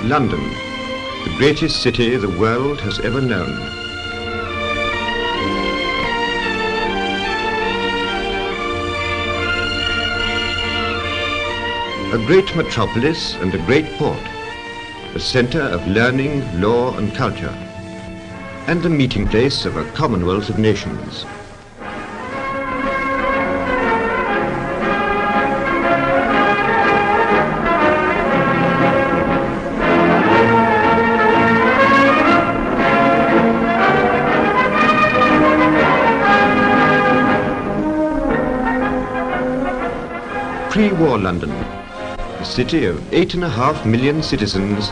London, the greatest city the world has ever known. A great metropolis and a great port, a centre of learning, law and culture, and the meeting place of a commonwealth of nations. Pre-war London, a city of 8.5 million citizens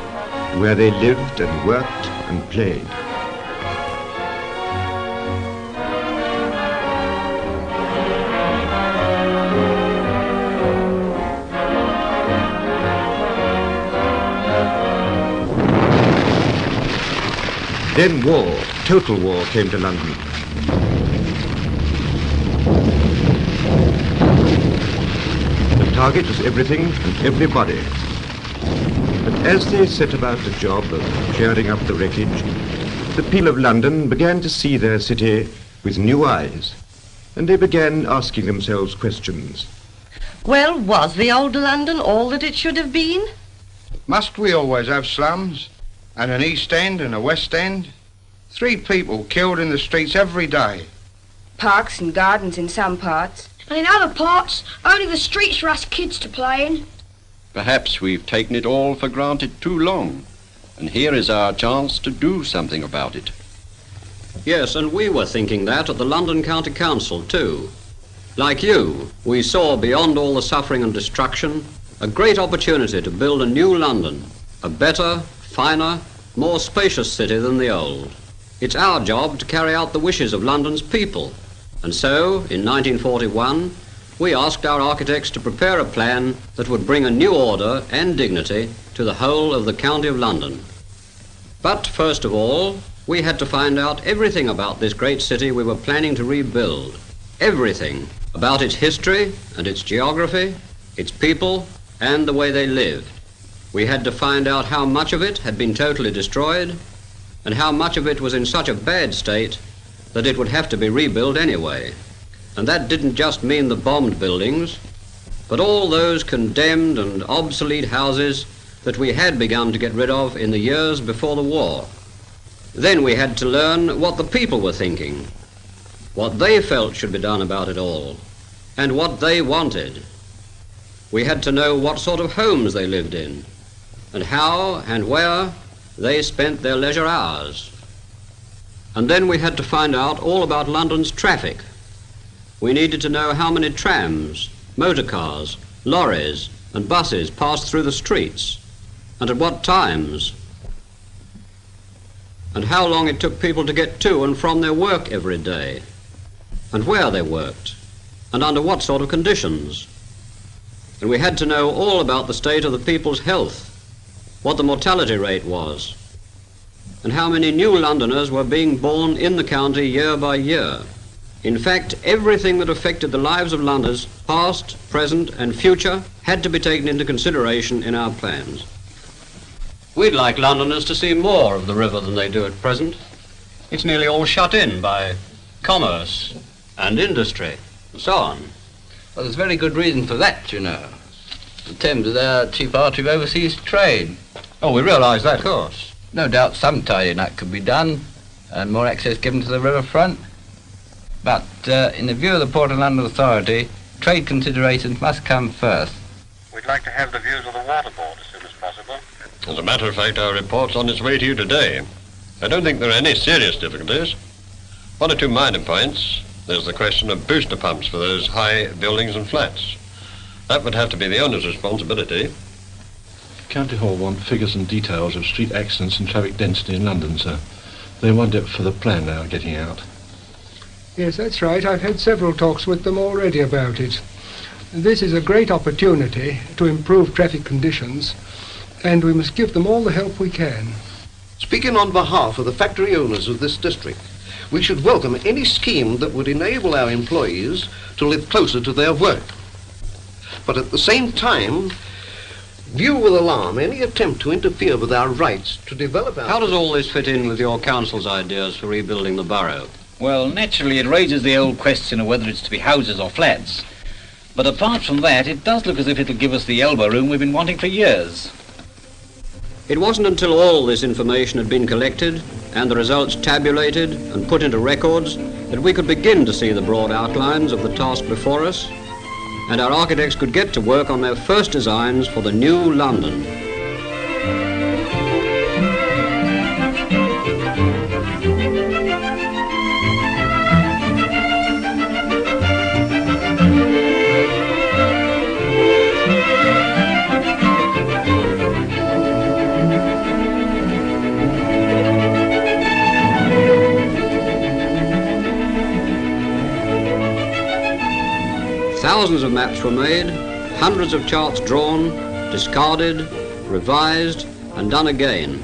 where they lived and worked and played. Then war, total war, came to London. The target was everything and everybody. But as they set about the job of clearing up the wreckage, the people of London began to see their city with new eyes, and they began asking themselves questions. Well, was the old London all that it should have been? Must we always have slums? And an East End and a West End? 3 people killed in the streets every day. Parks and gardens in some parts. And in other parts, only the streets for us kids to play in. Perhaps we've taken it all for granted too long, and here is our chance to do something about it. Yes, and we were thinking that at the London County Council too. Like you, we saw beyond all the suffering and destruction a great opportunity to build a new London, a better, finer, more spacious city than the old. It's our job to carry out the wishes of London's people. And so, in 1941, we asked our architects to prepare a plan that would bring a new order and dignity to the whole of the County of London. But first of all, we had to find out everything about this great city we were planning to rebuild. Everything about its history and its geography, its people, and the way they lived. We had to find out how much of it had been totally destroyed and how much of it was in such a bad state that it would have to be rebuilt anyway. And that didn't just mean the bombed buildings, but all those condemned and obsolete houses that we had begun to get rid of in the years before the war. Then we had to learn what the people were thinking, what they felt should be done about it all, and what they wanted. We had to know what sort of homes they lived in, and how and where they spent their leisure hours. And then we had to find out all about London's traffic. We needed to know how many trams, motor cars, lorries, and buses passed through the streets, and at what times, and how long it took people to get to and from their work every day, and where they worked, and under what sort of conditions. And we had to know all about the state of the people's health, what the mortality rate was, and how many new Londoners were being born in the county year by year. In fact, everything that affected the lives of Londoners, past, present, and future, had to be taken into consideration in our plans. We'd like Londoners to see more of the river than they do at present. It's nearly all shut in by commerce and industry, and so on. Well, there's very good reason for that, you know. The Thames is our chief artery of overseas trade. Oh, we realise that, of course. No doubt some tidying up could be done, and more access given to the riverfront. But in the view of the Port of London Authority, trade considerations must come first. We'd like to have the views of the water board as soon as possible. As a matter of fact, our report's on its way to you today. I don't think there are any serious difficulties. 1 or 2 minor points. There's the question of booster pumps for those high buildings and flats. That would have to be the owner's responsibility. County Hall want figures and details of street accidents and traffic density in London, sir. They want it for the plan they are getting out. Yes, that's right. I've had several talks with them already about it. This is a great opportunity to improve traffic conditions, and we must give them all the help we can. Speaking on behalf of the factory owners of this district, we should welcome any scheme that would enable our employees to live closer to their work. But at the same time, view with alarm any attempt to interfere with our rights to develop our... How does all this fit in with your council's ideas for rebuilding the borough? Well, naturally it raises the old question of whether it's to be houses or flats. But apart from that, it does look as if it'll give us the elbow room we've been wanting for years. It wasn't until all this information had been collected and the results tabulated and put into records that we could begin to see the broad outlines of the task before us, and our architects could get to work on their first designs for the new London. Thousands of maps were made, hundreds of charts drawn, discarded, revised, and done again,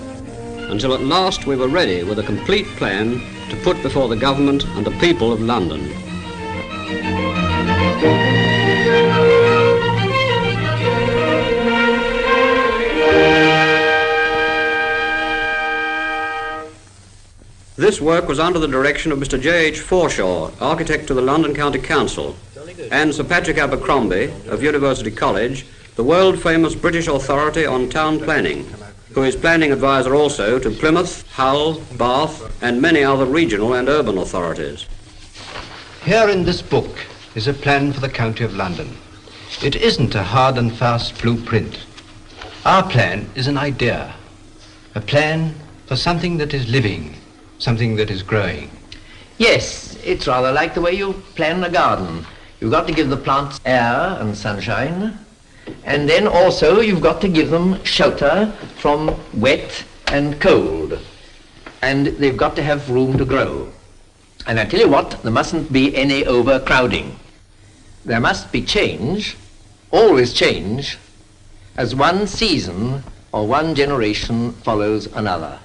until at last we were ready with a complete plan to put before the government and the people of London. This work was under the direction of Mr. J.H. Forshaw, architect to the London County Council, and Sir Patrick Abercrombie of University College, the world-famous British authority on town planning, who is planning advisor also to Plymouth, Hull, Bath, and many other regional and urban authorities. Here in this book is a plan for the County of London. It isn't a hard and fast blueprint. Our plan is an idea, a plan for something that is living, something that is growing. Yes, it's rather like the way you plan a garden. You've got to give the plants air and sunshine, and then also you've got to give them shelter from wet and cold, and they've got to have room to grow. And I tell you what, there mustn't be any overcrowding. There must be change, always change, as one season or one generation follows another.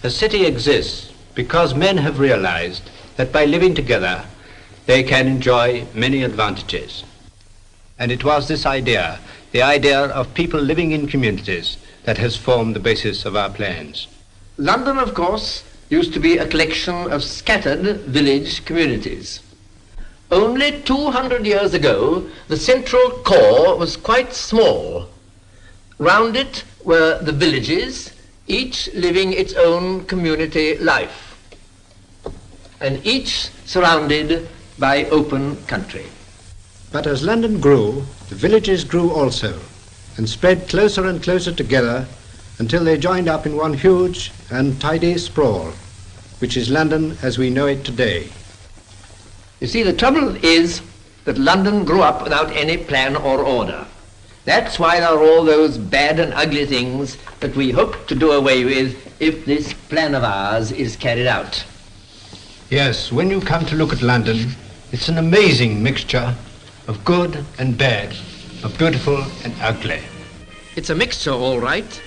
The city exists because men have realized that by living together they can enjoy many advantages. And it was this idea, the idea of people living in communities, that has formed the basis of our plans. London, of course, used to be a collection of scattered village communities. Only 200 years ago, the central core was quite small. Round it were the villages, each living its own community life, and each surrounded by open country. But as London grew, the villages grew also, and spread closer and closer together until they joined up in one huge and tidy sprawl, which is London as we know it today. You see, the trouble is that London grew up without any plan or order. That's why there are all those bad and ugly things that we hope to do away with if this plan of ours is carried out. Yes, when you come to look at London, it's an amazing mixture of good and bad, of beautiful and ugly. It's a mixture, all right.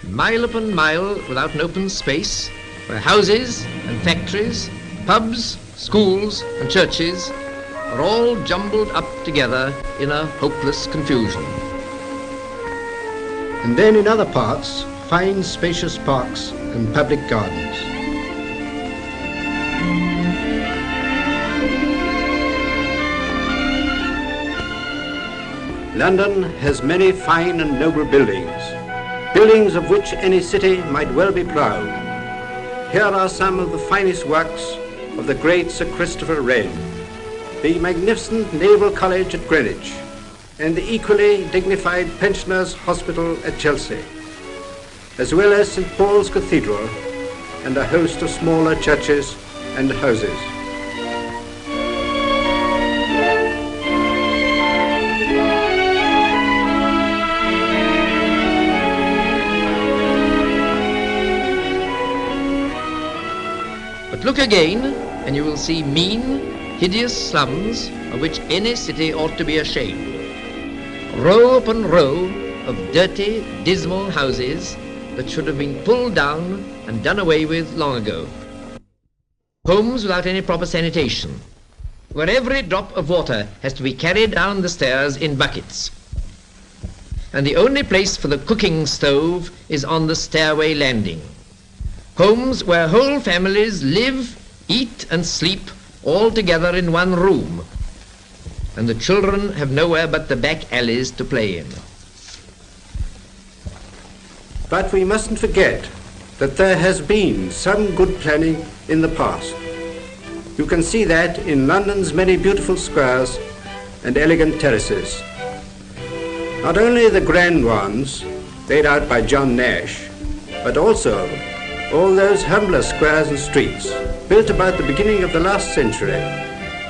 Mile upon mile without an open space, where houses and factories, pubs, schools and churches are all jumbled up together in a hopeless confusion. And then in other parts, fine spacious parks and public gardens. London has many fine and noble buildings, buildings of which any city might well be proud. Here are some of the finest works of the great Sir Christopher Wren, the magnificent Naval College at Greenwich, and the equally dignified Pensioners' Hospital at Chelsea, as well as St. Paul's Cathedral and a host of smaller churches and houses. But look again, and you will see mean, hideous slums of which any city ought to be ashamed. Row upon row of dirty, dismal houses that should have been pulled down and done away with long ago. Homes without any proper sanitation, where every drop of water has to be carried down the stairs in buckets. and the only place for the cooking stove is on the stairway landing. Homes where whole families live, eat and sleep all together in one room, and the children have nowhere but the back alleys to play in. But we mustn't forget that there has been some good planning in the past. You can see that in London's many beautiful squares and elegant terraces. Not only the grand ones laid out by John Nash, but also all those humbler squares and streets built about the beginning of the last century,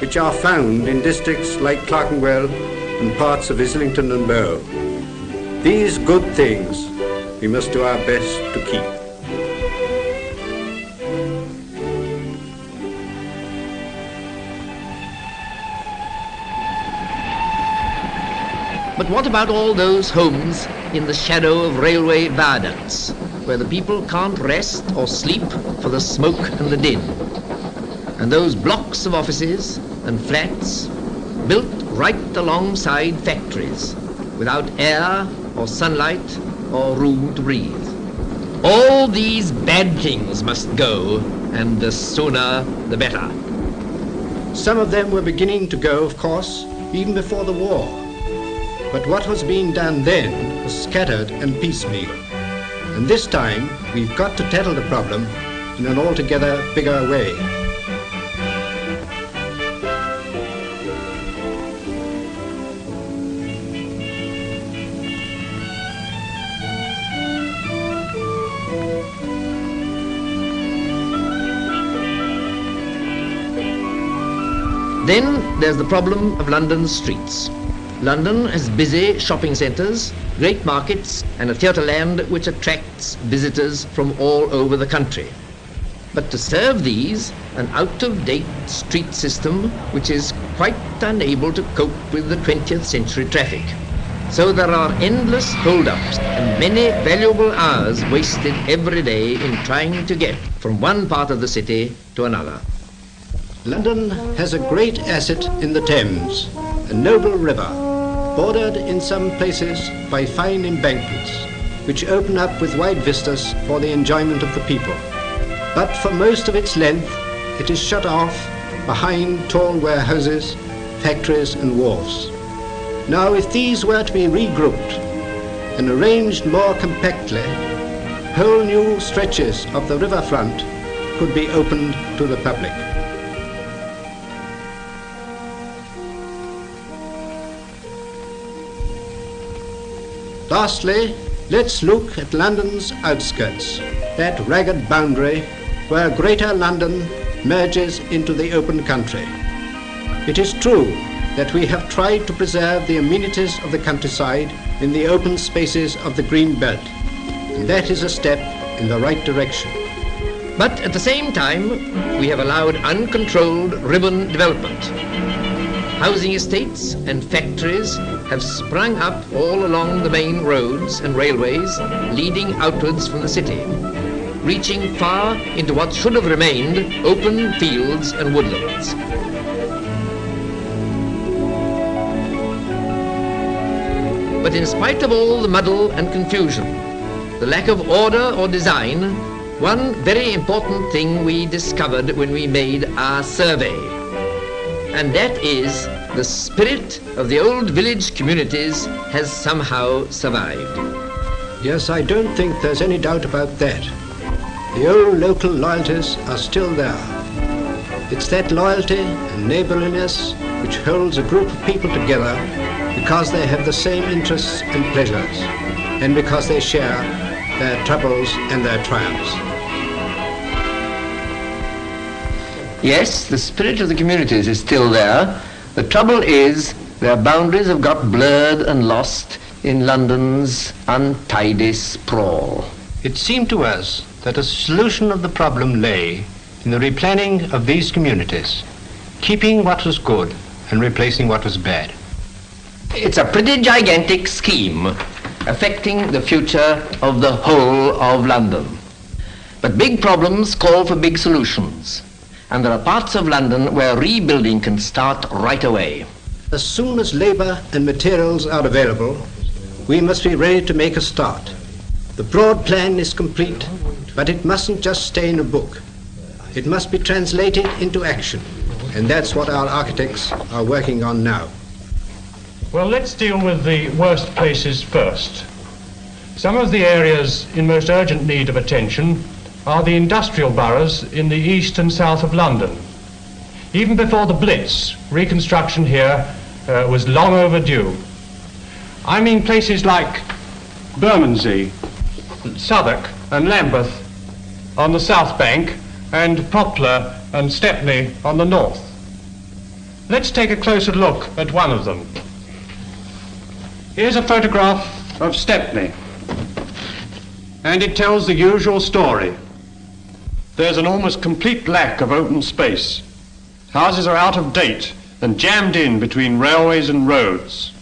which are found in districts like Clerkenwell and parts of Islington and Bow. These good things we must do our best to keep. But what about all those homes in the shadow of railway viaducts, where the people can't rest or sleep for the smoke and the din? And those blocks of offices and flats built right alongside factories, without air or sunlight or room to breathe. All these bad things must go, and the sooner the better. Some of them were beginning to go, of course, even before the war. But what was being done then was scattered and piecemeal. And this time, we've got to tackle the problem in an altogether bigger way. Then there's the problem of London's streets. London has busy shopping centres, great markets and a theatre land which attracts visitors from all over the country. But to serve these, an out-of-date street system which is quite unable to cope with the 20th century traffic. So there are endless hold-ups and many valuable hours wasted every day in trying to get from one part of the city to another. London has a great asset in the Thames, a noble river, bordered in some places by fine embankments, which open up with wide vistas for the enjoyment of the people. But for most of its length, it is shut off behind tall warehouses, factories and wharves. Now, if these were to be regrouped and arranged more compactly, whole new stretches of the riverfront could be opened to the public. Lastly, let's look at London's outskirts, that ragged boundary where Greater London merges into the open country. It is true that we have tried to preserve the amenities of the countryside in the open spaces of the green belt, and that is a step in the right direction. But at the same time, we have allowed uncontrolled ribbon development. Housing estates and factories have sprung up all along the main roads and railways leading outwards from the city, reaching far into what should have remained open fields and woodlands. But in spite of all the muddle and confusion, the lack of order or design, one very important thing we discovered when we made our survey, and that is the spirit of the old village communities has somehow survived. Yes, I don't think there's any doubt about that. The old local loyalties are still there. It's that loyalty and neighborliness which holds a group of people together because they have the same interests and pleasures, and because they share their troubles and their triumphs. Yes, the spirit of the communities is still there. The trouble is their boundaries have got blurred and lost in London's untidy sprawl. It seemed to us that a solution of the problem lay in the replanning of these communities, keeping what was good and replacing what was bad. It's a pretty gigantic scheme affecting the future of the whole of London. But big problems call for big solutions. And there are parts of London where rebuilding can start right away. As soon as labour and materials are available, we must be ready to make a start. The broad plan is complete, but it mustn't just stay in a book. It must be translated into action, and that's what our architects are working on now. Well, let's deal with the worst places first. Some of the areas in most urgent need of attention are the industrial boroughs in the east and south of London. Even before the Blitz, reconstruction here was long overdue. I mean places like Bermondsey, Southwark and Lambeth on the south bank, and Poplar and Stepney on the north. Let's take a closer look at one of them. Here's a photograph of Stepney, and it tells the usual story. There's an almost complete lack of open space. Houses are out of date and jammed in between railways and roads.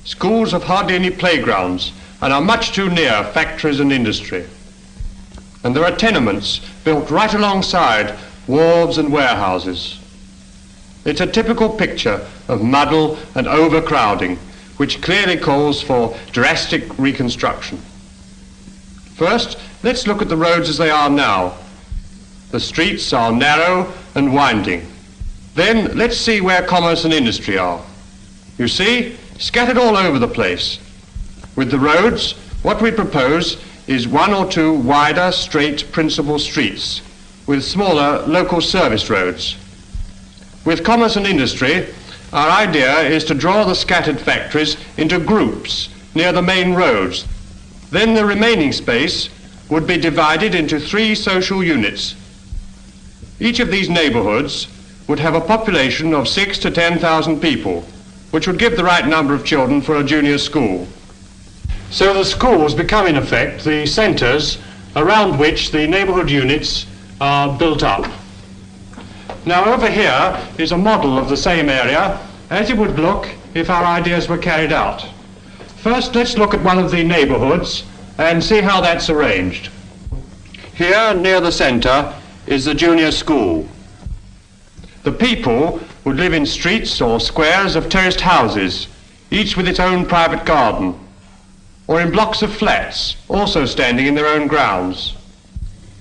Schools have hardly any playgrounds and are much too near factories and industry. And there are tenements built right alongside wharves and warehouses. It's a typical picture of muddle and overcrowding, which clearly calls for drastic reconstruction. First, let's look at the roads as they are now. The streets are narrow and winding. Then let's see where commerce and industry are. You see, scattered all over the place. With the roads, what we propose is one or two wider, straight, principal streets with smaller local service roads. With commerce and industry, our idea is to draw the scattered factories into groups near the main roads. Then the remaining space would be divided into 3 social units. Each of these neighborhoods would have a population of 6,000 to 10,000 people, which would give the right number of children for a junior school. So the schools become, in effect, the centres around which the neighbourhood units are built up. Now over here is a model of the same area as it would look if our ideas were carried out. First, let's look at one of the neighbourhoods and see how that's arranged. Here, near the centre, is the junior school. The people would live in streets or squares of terraced houses, each with its own private garden, or in blocks of flats, also standing in their own grounds.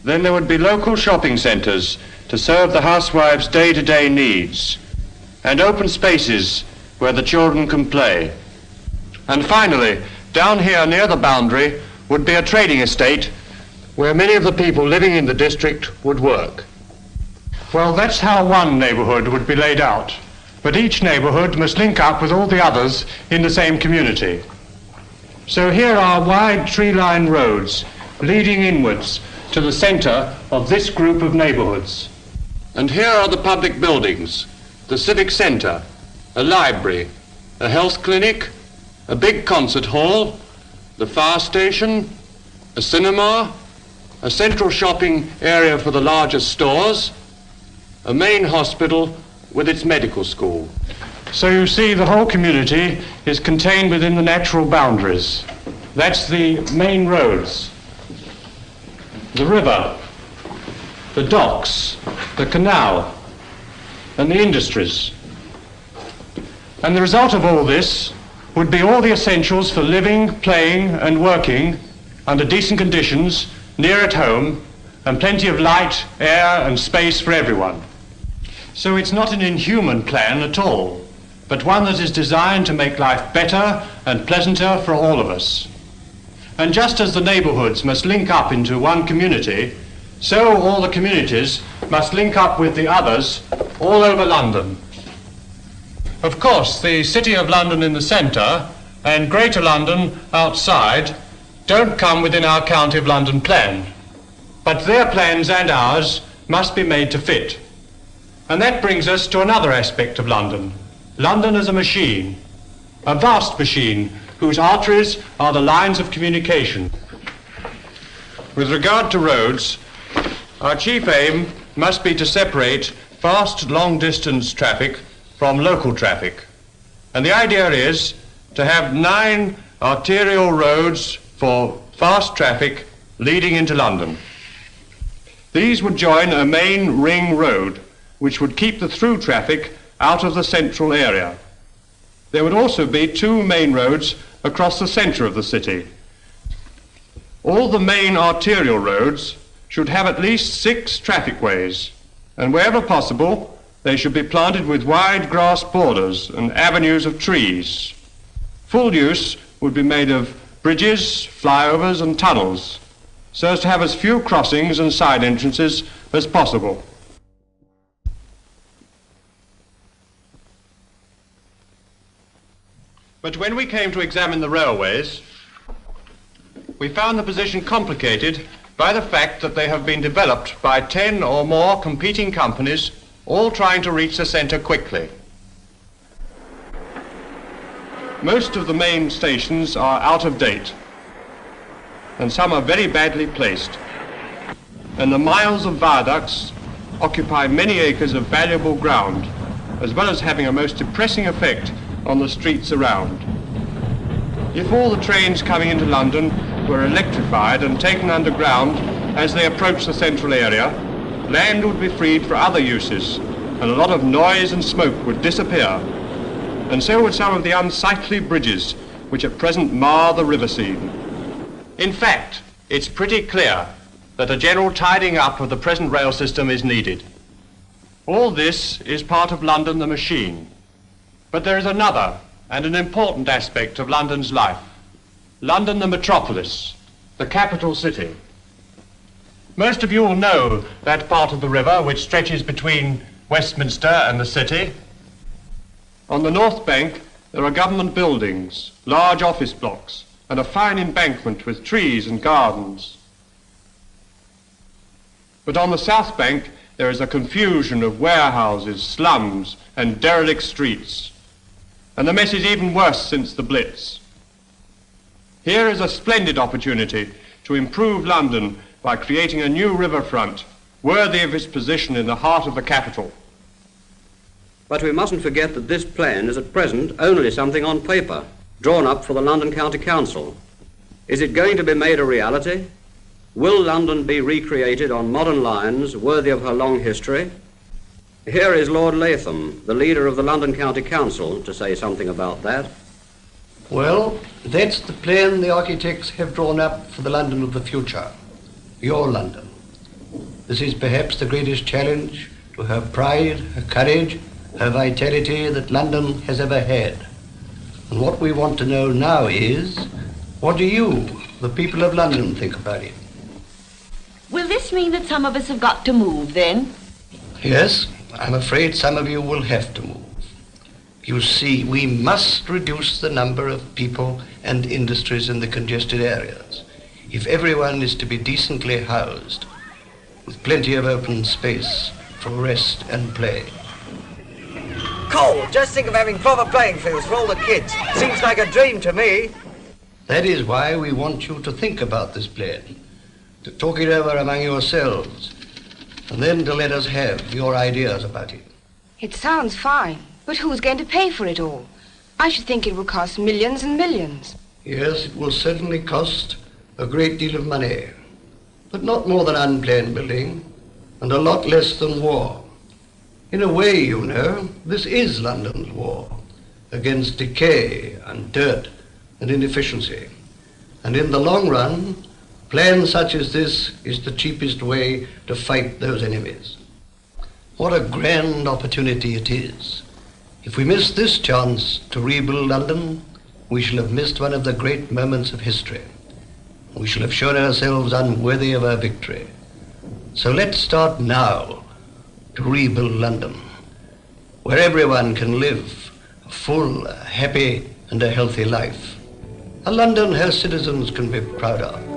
Then there would be local shopping centres to serve the housewives' day-to-day needs, and open spaces where the children can play. And finally, down here near the boundary would be a trading estate where many of the people living in the district would work. Well, that's how one neighbourhood would be laid out, but each neighbourhood must link up with all the others in the same community. So here are wide tree-lined roads leading inwards to the centre of this group of neighbourhoods. And here are the public buildings, the civic centre, a library, a health clinic, a big concert hall, the fire station, a cinema, a central shopping area for the largest stores, a main hospital with its medical school. So you see, the whole community is contained within the natural boundaries. That's the main roads, the river, the docks, the canal, and the industries. And the result of all this would be all the essentials for living, playing, and working under decent conditions, near at home, and plenty of light, air, and space for everyone. So it's not an inhuman plan at all, but one that is designed to make life better and pleasanter for all of us. And just as the neighbourhoods must link up into one community, so all the communities must link up with the others all over London. Of course, the City of London in the centre and Greater London outside don't come within our County of London plan, but their plans and ours must be made to fit. And that brings us to another aspect of London. London as a machine, a vast machine whose arteries are the lines of communication. With regard to roads, our chief aim must be to separate fast, long-distance traffic from local traffic. And the idea is to have 9 arterial roads for fast traffic leading into London. These would join a main ring road, which would keep the through traffic out of the central area. There would also be 2 main roads across the centre of the city. All the main arterial roads should have at least 6 traffic ways, and wherever possible, they should be planted with wide grass borders and avenues of trees. Full use would be made of bridges, flyovers and tunnels, so as to have as few crossings and side entrances as possible. But when we came to examine the railways, we found the position complicated by the fact that they have been developed by 10 or more competing companies, all trying to reach the centre quickly. Most of the main stations are out of date, and some are very badly placed. And the miles of viaducts occupy many acres of valuable ground, as well as having a most depressing effect on the streets around. If all the trains coming into London were electrified and taken underground as they approach the central area, land would be freed for other uses, and a lot of noise and smoke would disappear. And so would some of the unsightly bridges which at present mar the river scene. In fact, it's pretty clear that a general tidying up of the present rail system is needed. All this is part of London the machine. But there is another and an important aspect of London's life. London the metropolis, the capital city. Most of you will know that part of the river which stretches between Westminster and the city. On the north bank there are government buildings, large office blocks, and a fine embankment with trees and gardens. But on the south bank there is a confusion of warehouses, slums, and derelict streets. And the mess is even worse since the Blitz. Here is a splendid opportunity to improve London by creating a new riverfront worthy of its position in the heart of the capital. But we mustn't forget that this plan is at present only something on paper, drawn up for the London County Council. Is it going to be made a reality? Will London be recreated on modern lines worthy of her long history? Here is Lord Latham, the leader of the London County Council, to say something about that. Well, that's the plan the architects have drawn up for the London of the future. Your London. This is perhaps the greatest challenge to her pride, her courage, her vitality that London has ever had. And what we want to know now is, what do you, the people of London, think about it? Will this mean that some of us have got to move then? Yes, I'm afraid some of you will have to move. You see, we must reduce the number of people and industries in the congested areas if everyone is to be decently housed, with plenty of open space for rest and play. Cole, just think of having proper playing fields for all the kids. Seems like a dream to me. That is why we want you to think about this plan, to talk it over among yourselves, and then to let us have your ideas about it. It sounds fine, but who's going to pay for it all? I should think it will cost millions and millions. Yes, it will certainly cost a great deal of money, but not more than unplanned building, and a lot less than war. In a way, you know, this is London's war against decay and dirt and inefficiency. And in the long run, plan such as this is the cheapest way to fight those enemies. What a grand opportunity it is. If we miss this chance to rebuild London, we shall have missed one of the great moments of history. We shall have shown ourselves unworthy of our victory. So let's start now to rebuild London, where everyone can live a full, a happy, and a healthy life. A London her citizens can be proud of.